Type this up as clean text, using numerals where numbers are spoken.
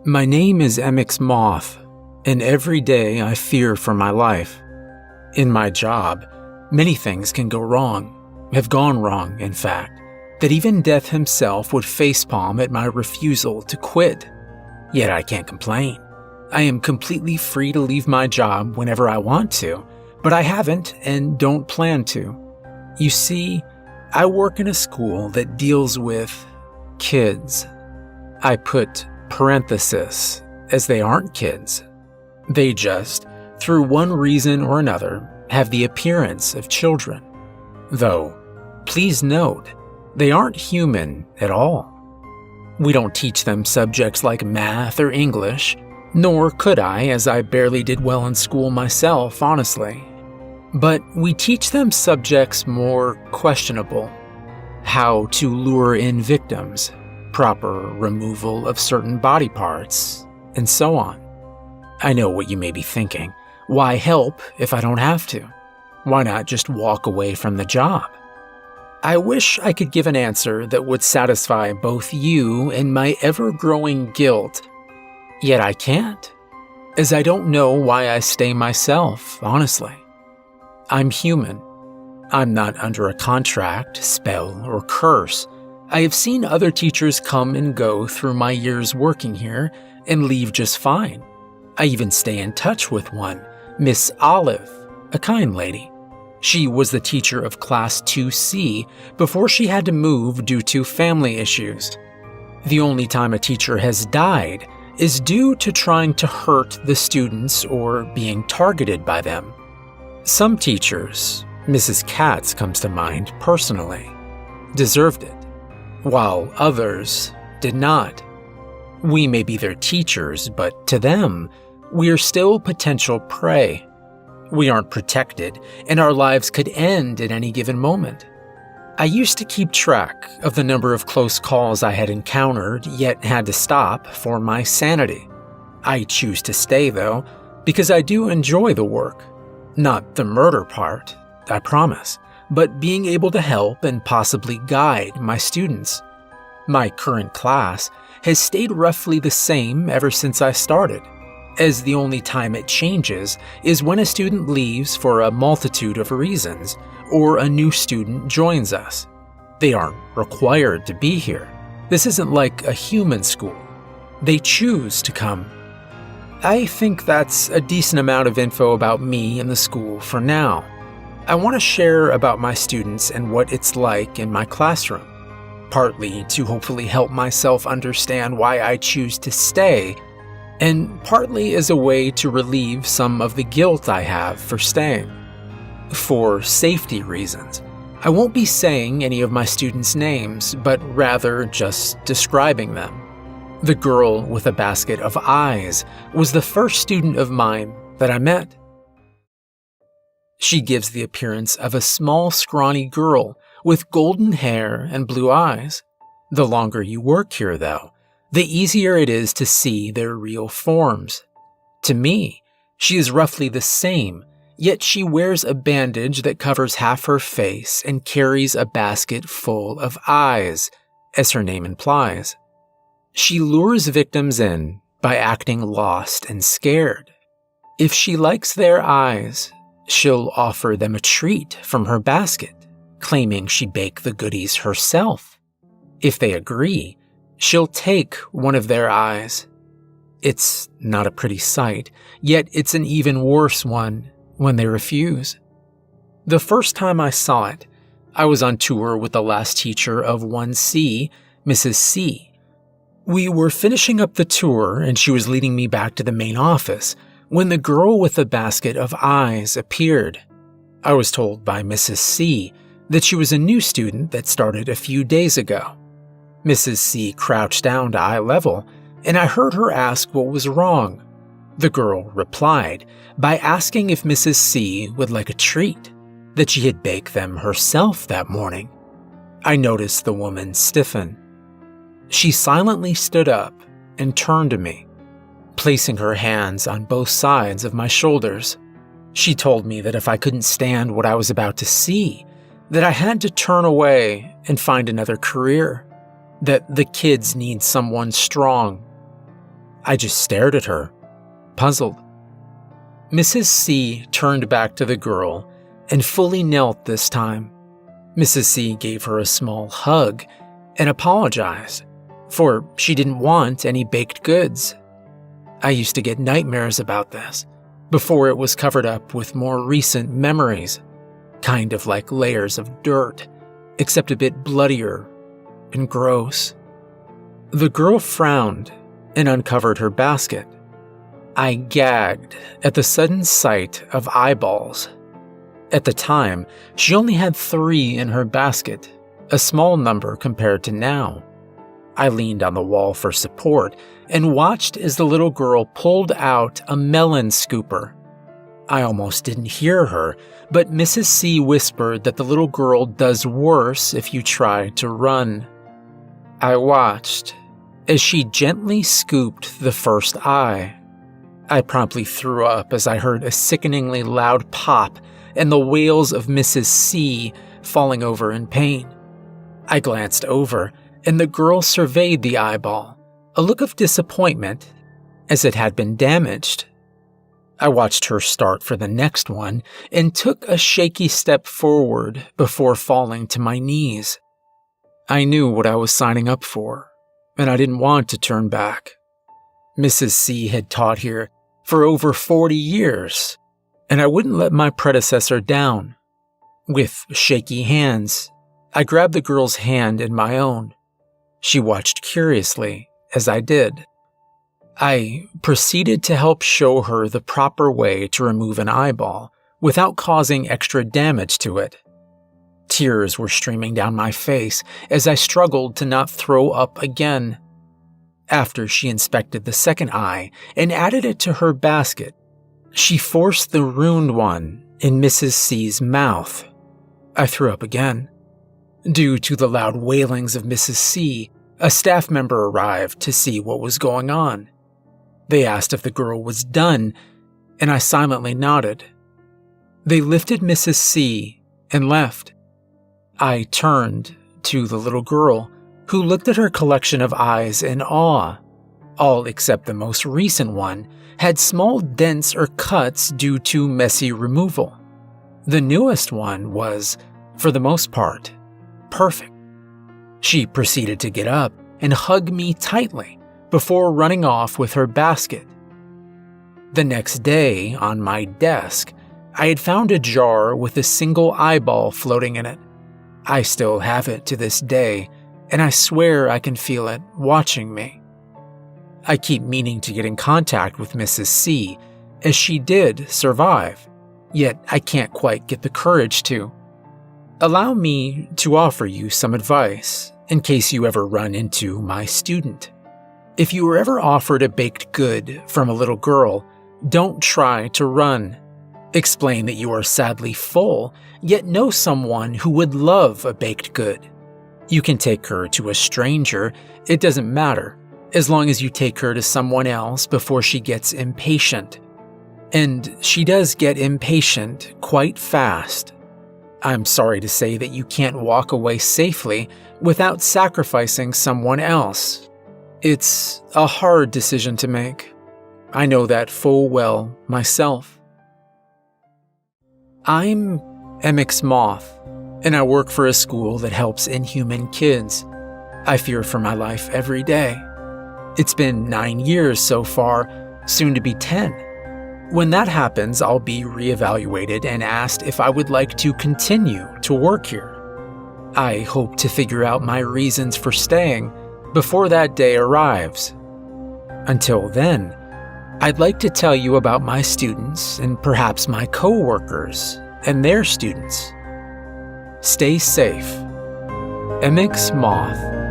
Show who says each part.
Speaker 1: My name is Emmix Moth, and every day I fear for my life. In my job, many things can go wrong, have gone wrong, in fact, that even death himself would facepalm at my refusal to quit. Yet I can't complain. I am completely free to leave my job whenever I want to, but I haven't and don't plan to. You see, I work in a school that deals with kids. I put parenthesis, as they aren't kids. They just, through one reason or another, have the appearance of children. Though, please note, they aren't human at all. We don't teach them subjects like math or English, nor could I, as I barely did well in school myself, honestly. But we teach them subjects more questionable. How to lure in victims, proper removal of certain body parts, and so on. I know what you may be thinking. Why help if I don't have to? Why not just walk away from the job? I wish I could give an answer that would satisfy both you and my ever-growing guilt, yet I can't, as I don't know why I stay myself, honestly. I'm human. I'm not under a contract, spell, or curse. I have seen other teachers come and go through my years working here and leave just fine. I even stay in touch with one, Miss Olive, a kind lady. She was the teacher of Class 2C before she had to move due to family issues. The only time a teacher has died is due to trying to hurt the students or being targeted by them. Some teachers, Mrs. Katz comes to mind personally, deserved it, while others did not. We may be their teachers, but to them, we are still potential prey. We aren't protected, and our lives could end at any given moment. I used to keep track of the number of close calls I had encountered, yet had to stop for my sanity. I choose to stay, though, because I do enjoy the work. Not the murder part, I promise, but being able to help and possibly guide my students. My current class has stayed roughly the same ever since I started, as the only time it changes is when a student leaves for a multitude of reasons, or a new student joins us. They aren't required to be here. This isn't like a human school. They choose to come. I think that's a decent amount of info about me and the school for now. I want to share about my students and what it's like in my classroom, partly to hopefully help myself understand why I choose to stay, and partly as a way to relieve some of the guilt I have for staying. For safety reasons, I won't be saying any of my students' names, but rather just describing them. The girl with a basket of eyes was the first student of mine that I met. She gives the appearance of a small, scrawny girl with golden hair and blue eyes. The longer you work here, though, the easier it is to see their real forms. To me, she is roughly the same, yet she wears a bandage that covers half her face and carries a basket full of eyes, as her name implies. She lures victims in by acting lost and scared. If she likes their eyes, she'll offer them a treat from her basket, claiming she baked the goodies herself. If they agree, she'll take one of their eyes. It's not a pretty sight, yet it's an even worse one when they refuse. The first time I saw it, I was on tour with the last teacher of 1C, Mrs. C. We were finishing up the tour and she was leading me back to the main office when the girl with the basket of eyes appeared. I was told by Mrs. C that she was a new student that started a few days ago. Mrs. C crouched down to eye level, and I heard her ask what was wrong. The girl replied by asking if Mrs. C would like a treat, that she had baked them herself that morning. I noticed the woman stiffen. She silently stood up and turned to me, placing her hands on both sides of my shoulders. She told me that if I couldn't stand what I was about to see, that I had to turn away and find another career, that the kids need someone strong. I just stared at her, puzzled. Mrs. C turned back to the girl and fully knelt this time. Mrs. C gave her a small hug and apologized, for she didn't want any baked goods. I used to get nightmares about this, before it was covered up with more recent memories, kind of like layers of dirt, except a bit bloodier and gross. The girl frowned and uncovered her basket. I gagged at the sudden sight of eyeballs. At the time, she only had 3 in her basket, a small number compared to now. I leaned on the wall for support and watched as the little girl pulled out a melon scooper. I almost didn't hear her, but Mrs. C whispered that the little girl does worse if you try to run. I watched as she gently scooped the first eye. I promptly threw up as I heard a sickeningly loud pop and the wails of Mrs. C falling over in pain. I glanced over, and the girl surveyed the eyeball, a look of disappointment, as it had been damaged. I watched her start for the next one and took a shaky step forward before falling to my knees. I knew what I was signing up for, and I didn't want to turn back. Mrs. C had taught here for over 40 years, and I wouldn't let my predecessor down. With shaky hands, I grabbed the girl's hand in my own. She watched curiously as I did. I proceeded to help show her the proper way to remove an eyeball without causing extra damage to it. Tears were streaming down my face as I struggled to not throw up again. After she inspected the second eye and added it to her basket, she forced the ruined one in Mrs. C's mouth. I threw up again. Due to the loud wailings of Mrs. C, a staff member arrived to see what was going on. They asked if the girl was done, and I silently nodded. They lifted Mrs. C and left. I turned to the little girl, who looked at her collection of eyes in awe. All except the most recent one had small dents or cuts due to messy removal. The newest one was, for the most part, perfect. She proceeded to get up and hug me tightly before running off with her basket. The next day, on my desk, I had found a jar with a single eyeball floating in it. I still have it to this day, and I swear I can feel it watching me. I keep meaning to get in contact with Mrs. C, as she did survive, yet I can't quite get the courage to. Allow me to offer you some advice in case you ever run into my student. If you were ever offered a baked good from a little girl, don't try to run. Explain that you are sadly full, yet know someone who would love a baked good. You can take her to a stranger, it doesn't matter, as long as you take her to someone else before she gets impatient. And she does get impatient quite fast. I'm sorry to say that you can't walk away safely without sacrificing someone else. It's a hard decision to make. I know that full well myself. I'm MX Moth, and I work for a school that helps inhuman kids. I fear for my life every day. It's been 9 years so far, soon to be 10. When that happens, I'll be reevaluated and asked if I would like to continue to work here. I hope to figure out my reasons for staying before that day arrives. Until then, I'd like to tell you about my students and perhaps my co-workers and their students. Stay safe. MX Moth.